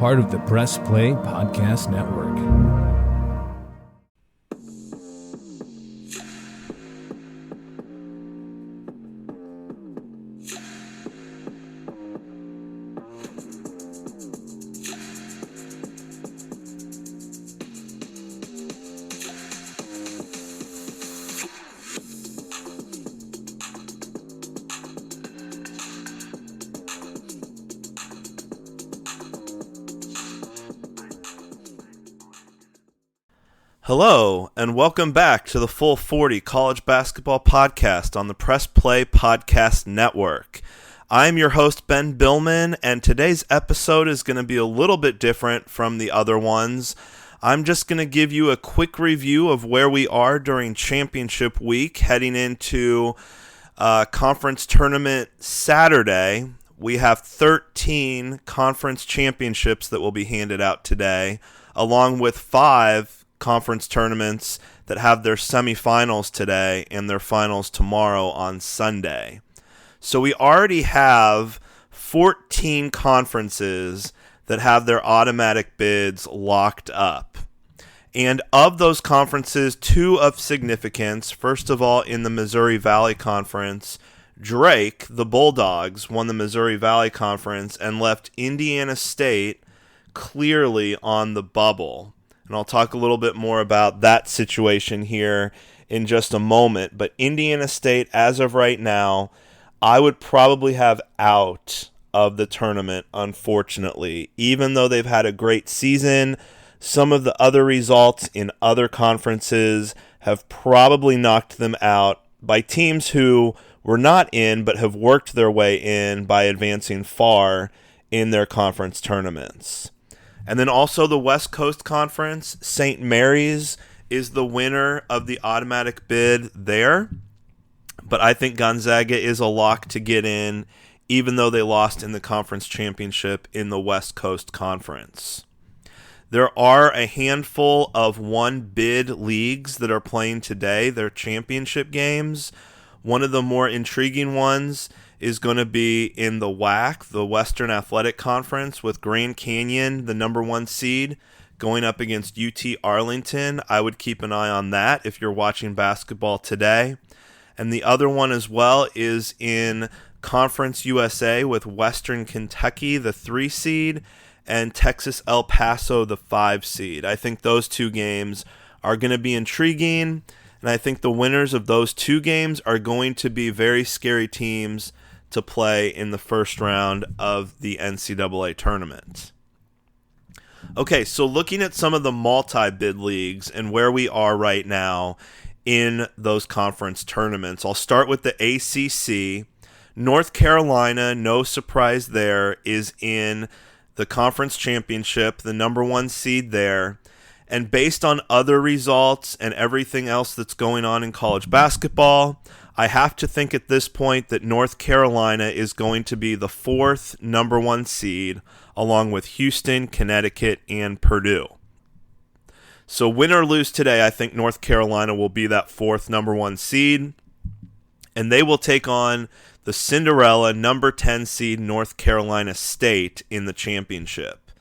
part of the Press Play Podcast Network. Hello, and welcome back to the Full 40 College Basketball Podcast on the Press Play Podcast Network. I'm your host, Ben Billman, and today's episode is going to be a little bit different from the other ones. I'm just going to give you a quick review of where we are during championship week, heading into conference tournament Saturday. We have 13 conference championships that will be handed out today, along with 5 conference tournaments that have their semifinals today and their finals tomorrow on Sunday. So we already have 14 conferences that have their automatic bids locked up. And of those conferences, 2 of significance. First of all, in the Missouri Valley Conference, Drake, the Bulldogs, won the Missouri Valley Conference and left Indiana State clearly on the bubble. And I'll talk a little bit more about that situation here in just a moment. But Indiana State, as of right now, I would probably have out of the tournament, unfortunately. Even though they've had a great season, some of the other results in other conferences have probably knocked them out by teams who were not in but have worked their way in by advancing far in their conference tournaments. And then also the West Coast Conference, St. Mary's is the winner of the automatic bid there. But I think Gonzaga is a lock to get in, even though they lost in the conference championship in the West Coast Conference. There are a handful of one-bid leagues that are playing today, their championship games. One of the more intriguing ones is going to be in the WAC, the Western Athletic Conference, with Grand Canyon, the number 1 seed, going up against UT Arlington. I would keep an eye on that if you're watching basketball today. And the other one as well is in Conference USA with Western Kentucky, the 3 seed, and Texas El Paso, the 5 seed. I think those 2 games are going to be intriguing, and I think the winners of those 2 games are going to be very scary teams to play in the first round of the NCAA tournament. Okay, so looking at some of the multi-bid leagues and where we are right now in those conference tournaments, I'll start with the ACC. North Carolina, no surprise there, is in the conference championship, the number 1 seed there. And based on other results and everything else that's going on in college basketball, I have to think at this point that North Carolina is going to be the 4th number 1 seed, along with Houston, Connecticut, and Purdue. So win or lose today, I think North Carolina will be that 4th number 1 seed, and they will take on the Cinderella number 10 seed North Carolina State in the championship.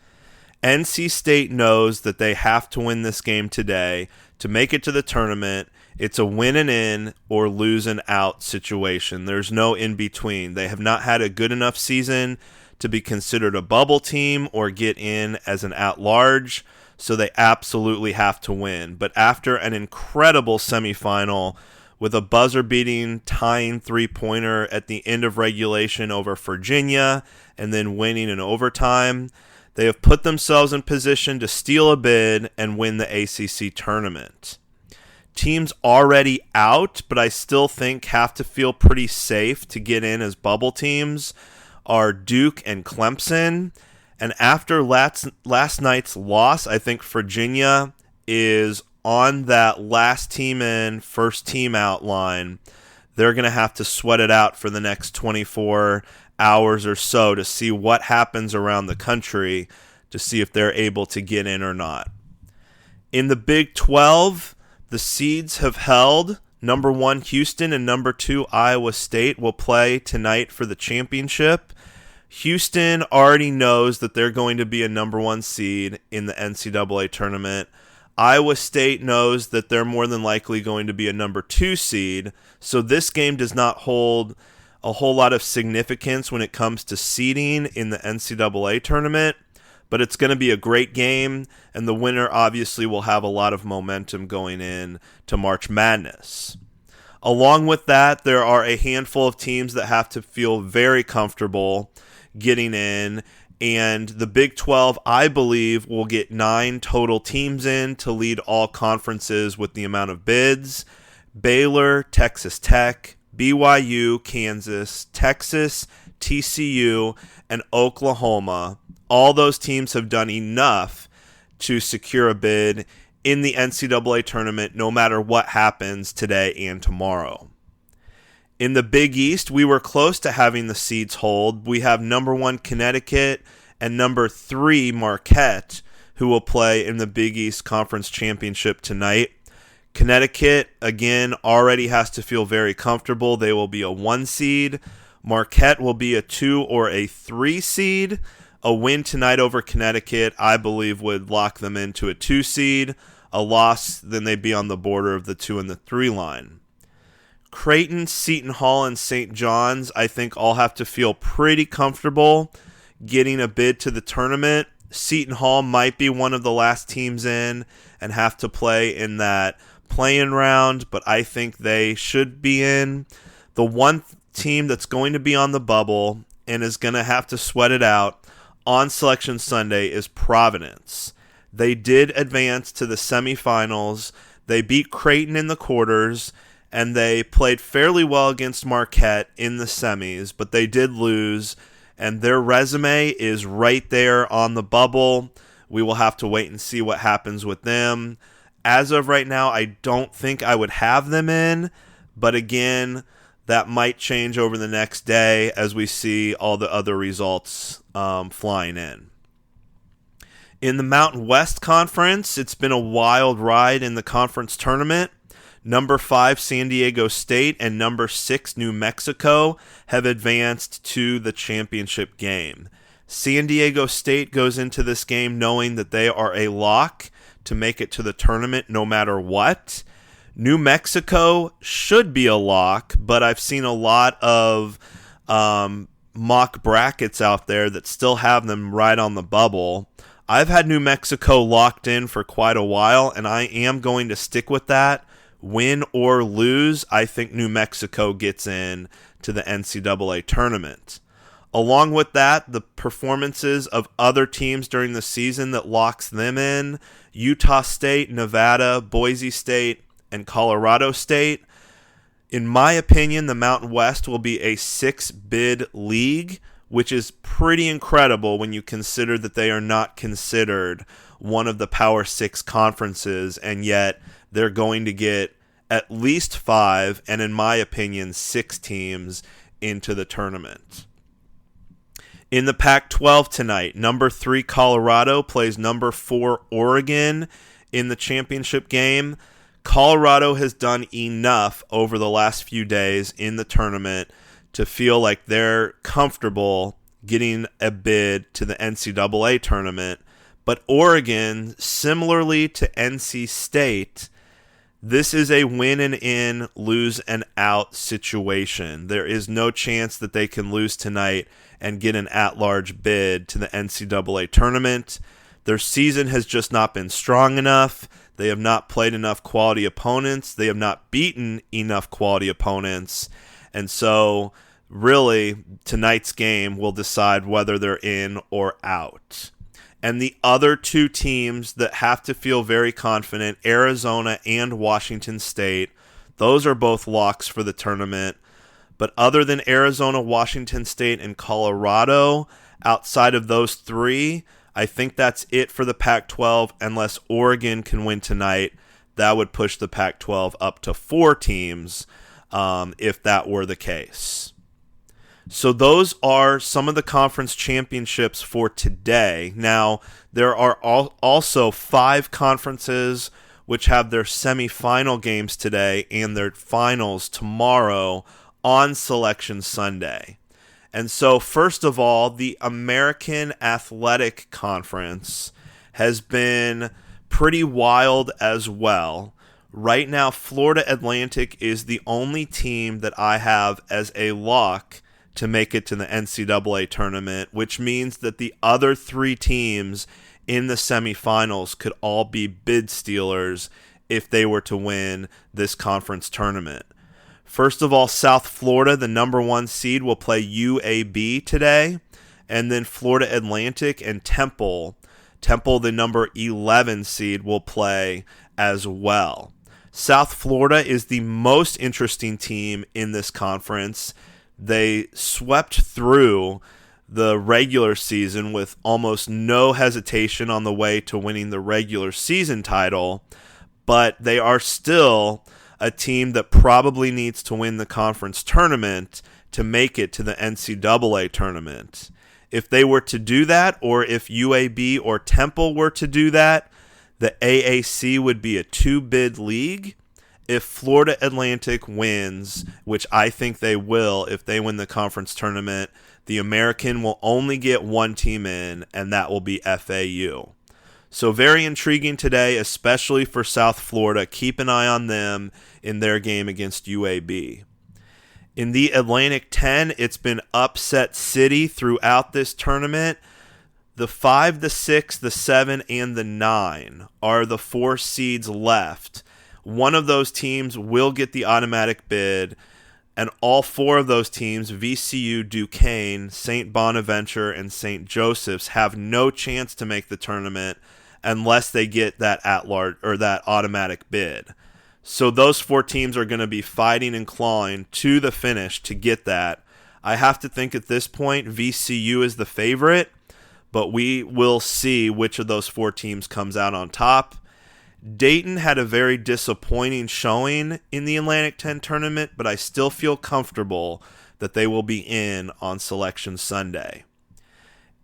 NC State knows that they have to win this game today to make it to the tournament. It's a win and in or lose and out situation. There's no in between. They have not had a good enough season to be considered a bubble team or get in as an at-large, so they absolutely have to win. But after an incredible semifinal with a buzzer-beating, tying three-pointer at the end of regulation over Virginia and then winning in overtime, they have put themselves in position to steal a bid and win the ACC tournament. Teams already out, but I still think have to feel pretty safe to get in as bubble teams, are Duke and Clemson. And after last night's loss, I think Virginia is on that last team in, first team out line. They're going to have to sweat it out for the next 24 hours or so to see what happens around the country to see if they're able to get in or not. In the Big 12, the seeds have held. Number 1 Houston and number 2 Iowa State will play tonight for the championship. Houston already knows that they're going to be a number 1 seed in the NCAA tournament. Iowa State knows that they're more than likely going to be a number 2 seed, so this game does not hold a whole lot of significance when it comes to seeding in the NCAA tournament, but it's going to be a great game, and the winner obviously will have a lot of momentum going in to March Madness. Along with that, there are a handful of teams that have to feel very comfortable getting in, and the Big 12, I believe, will get 9 total teams in to lead all conferences with the amount of bids. Baylor, Texas Tech, BYU, Kansas, Texas, TCU, and Oklahoma. All those teams have done enough to secure a bid in the NCAA tournament no matter what happens today and tomorrow. In the Big East, we were close to having the seeds hold. We have number 1 Connecticut and number 3 Marquette, who will play in the Big East Conference Championship tonight. Connecticut, again, already has to feel very comfortable. They will be a 1 seed. Marquette will be a 2 or a 3 seed. A win tonight over Connecticut, I believe, would lock them into a 2 seed. A loss, then they'd be on the border of the 2 and the 3 line. Creighton, Seton Hall, and St. John's, I think, all have to feel pretty comfortable getting a bid to the tournament. Seton Hall might be one of the last teams in and have to play in that play-in round, but I think they should be in. The one team that's going to be on the bubble and is going to have to sweat it out on Selection Sunday is Providence. They did advance to the semifinals. They beat Creighton in the quarters, and they played fairly well against Marquette in the semis, but they did lose, and their resume is right there on the bubble. We will have to wait and see what happens with them. As of right now, I don't think I would have them in, but again, that might change over the next day as we see all the other results flying in. In the Mountain West Conference, it's been a wild ride in the conference tournament. Number 5 San Diego State and number 6 New Mexico have advanced to the championship game. San Diego State goes into this game knowing that they are a lock to make it to the tournament no matter what. New Mexico should be a lock, but I've seen a lot of mock brackets out there that still have them right on the bubble. I've had New Mexico locked in for quite a while, and I am going to stick with that. Win or lose, I think New Mexico gets in to the NCAA tournament. Along with that, the performances of other teams during the season that locks them in: Utah State, Nevada, Boise State, and Colorado State. In my opinion, the Mountain West will be a 6-bid league, which is pretty incredible when you consider that they are not considered one of the Power 6 conferences, and yet they're going to get at least 5, and in my opinion, 6 teams into the tournament. In the Pac-12 tonight, number 3 Colorado plays number 4 Oregon in the championship game. Colorado has done enough over the last few days in the tournament to feel like they're comfortable getting a bid to the NCAA tournament. But Oregon, similarly to NC State, this is a win and in, lose and out situation. There is no chance that they can lose tonight and get an at-large bid to the NCAA tournament. Their season has just not been strong enough. They have not played enough quality opponents. They have not beaten enough quality opponents. And so, really, tonight's game will decide whether they're in or out. And the other 2 teams that have to feel very confident, Arizona and Washington State, those are both locks for the tournament. But other than Arizona, Washington State, and Colorado, outside of those 3, I think that's it for the Pac-12 unless Oregon can win tonight. That would push the Pac-12 up to 4 teams if that were the case. So those are some of the conference championships for today. Now, there are also 5 conferences which have their semifinal games today and their finals tomorrow on Selection Sunday. And so, first of all, the American Athletic Conference has been pretty wild as well. Right now, Florida Atlantic is the only team that I have as a lock to make it to the NCAA tournament, which means that the other three teams in the semifinals could all be bid stealers if they were to win this conference tournament. First of all, South Florida, the number 1 seed, will play UAB today, and then Florida Atlantic and Temple, the number 11 seed, will play as well. South Florida is the most interesting team in this conference. They swept through the regular season with almost no hesitation on the way to winning the regular season title, but they are still a team that probably needs to win the conference tournament to make it to the NCAA tournament. If they were to do that, or if UAB or Temple were to do that, the AAC would be a 2-bid league. If Florida Atlantic wins, which I think they will if they win the conference tournament, the American will only get one team in, and that will be FAU. So very intriguing today, especially for South Florida. Keep an eye on them in their game against UAB. In the Atlantic 10, it's been upset city throughout this tournament. The 5, the 6, the 7, and the 9 are the 4 seeds left. One of those teams will get the automatic bid, and all 4 of those teams, VCU, Duquesne, St. Bonaventure, and St. Joseph's, have no chance to make the tournament unless they get that at-large or that automatic bid. So those 4 teams are going to be fighting and clawing to the finish to get that. I have to think at this point VCU is the favorite, but we will see which of those 4 teams comes out on top. Dayton had a very disappointing showing in the Atlantic 10 tournament, but I still feel comfortable that they will be in on Selection Sunday.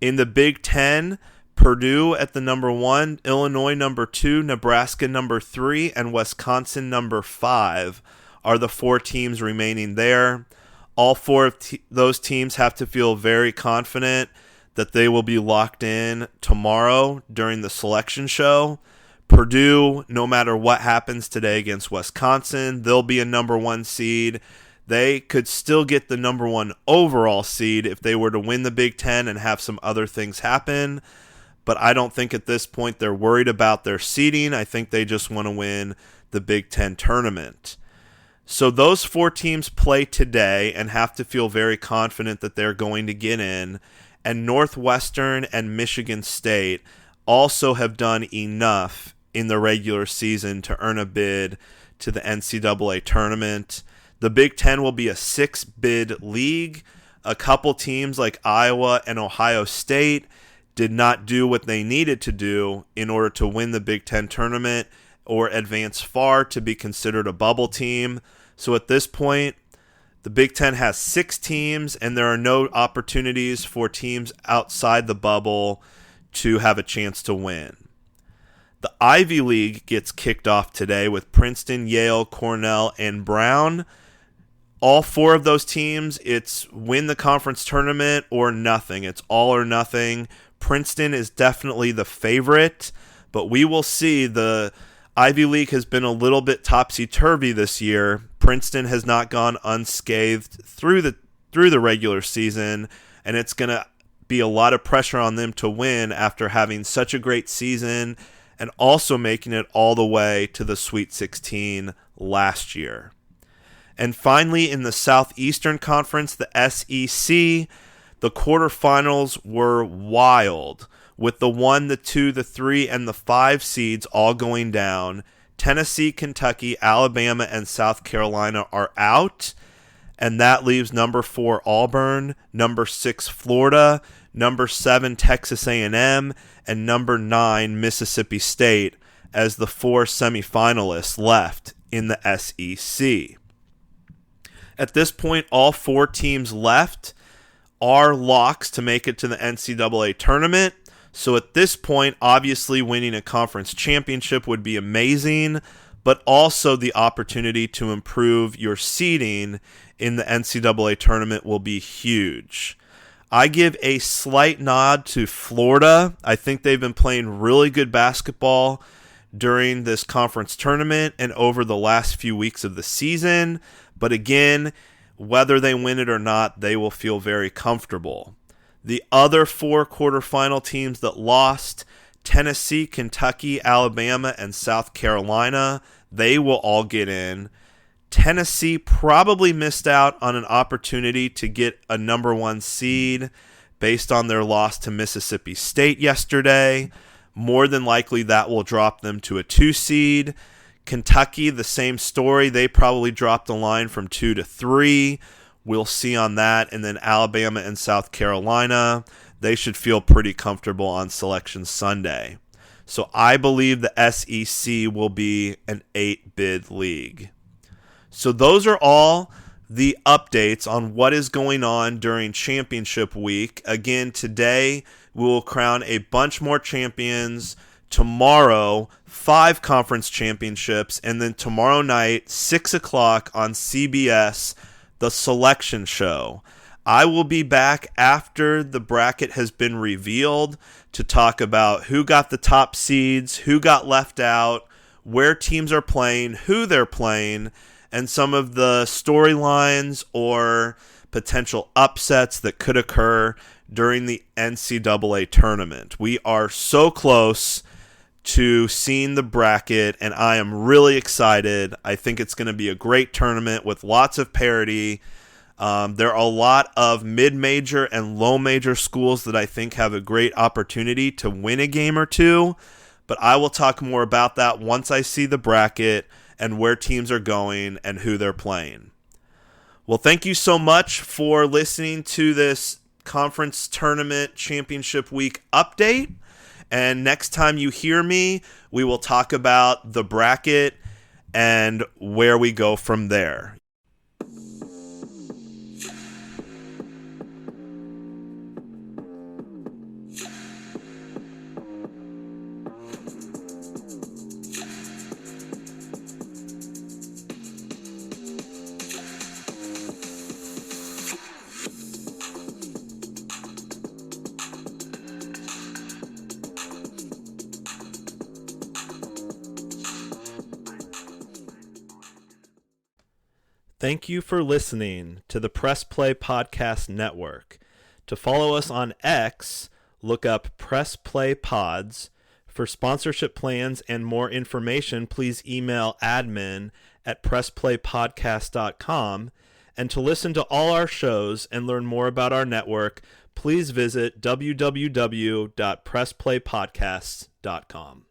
In the Big Ten, Purdue at the number 1, Illinois number 2, Nebraska number 3, and Wisconsin number 5 are the 4 teams remaining there. All 4 of those teams have to feel very confident that they will be locked in tomorrow during the selection show. Purdue, no matter what happens today against Wisconsin, they'll be a number 1 seed. They could still get the number 1 overall seed if they were to win the Big Ten and have some other things happen. But I don't think at this point they're worried about their seeding. I think they just want to win the Big Ten tournament. So those 4 teams play today and have to feel very confident that they're going to get in. And Northwestern and Michigan State also have done enough in the regular season to earn a bid to the NCAA tournament. The Big Ten will be a 6-bid league. A couple teams like Iowa and Ohio State did not do what they needed to do in order to win the Big Ten tournament or advance far to be considered a bubble team. So at this point, the Big Ten has 6 teams, and there are no opportunities for teams outside the bubble to have a chance to win. The Ivy League gets kicked off today with Princeton, Yale, Cornell, and Brown. All 4 of those teams, it's win the conference tournament or nothing. It's all or nothing. Princeton is definitely the favorite, but we will see. The Ivy League has been a little bit topsy-turvy this year. Princeton has not gone unscathed through the regular season, and it's going to be a lot of pressure on them to win after having such a great season and also making it all the way to the Sweet 16 last year. And finally, in the Southeastern Conference, the SEC, the quarterfinals were wild, with the 1, the 2, the 3, and the 5 seeds all going down. Tennessee, Kentucky, Alabama, and South Carolina are out, and that leaves number 4 Auburn, number 6 Florida, number 7 Texas A&M, and number 9 Mississippi State as the 4 semifinalists left in the SEC. At this point, all 4 teams left are locks to make it to the NCAA tournament. So at this point, obviously winning a conference championship would be amazing, but also the opportunity to improve your seeding in the NCAA tournament will be huge. I give a slight nod to Florida. I think they've been playing really good basketball during this conference tournament and over the last few weeks of the season. But again, whether they win it or not, they will feel very comfortable. The other 4 quarterfinal teams that lost, Tennessee, Kentucky, Alabama, and South Carolina, they will all get in. Tennessee probably missed out on an opportunity to get a number 1 seed based on their loss to Mississippi State yesterday. More than likely that will drop them to a 2 seed. Kentucky, the same story. They probably dropped the line from 2 to 3. We'll see on that. And then Alabama and South Carolina, they should feel pretty comfortable on Selection Sunday. So I believe the SEC will be an 8-bid league. So those are all the updates on what is going on during championship week. Again, today we will crown a bunch more champions. Tomorrow, 5 conference championships. And then tomorrow night, 6 o'clock on CBS, the selection show. I will be back after the bracket has been revealed to talk about who got the top seeds, who got left out, where teams are playing, who they're playing, and some of the storylines or potential upsets that could occur during the NCAA tournament. We are so close to seeing the bracket, and I am really excited. I think it's going to be a great tournament with lots of parity. There are a lot of mid-major and low-major schools that I think have a great opportunity to win a game or two, but I will talk more about that once I see the bracket and where teams are going and who they're playing. Well, thank you so much for listening to this conference tournament championship week update. And next time you hear me, we will talk about the bracket and where we go from there. Thank you for listening to the Press Play Podcast Network. To follow us on X, look up Press Play Pods. For sponsorship plans and more information, please email admin@pressplaypodcast.com. And to listen to all our shows and learn more about our network, please visit www.pressplaypodcasts.com.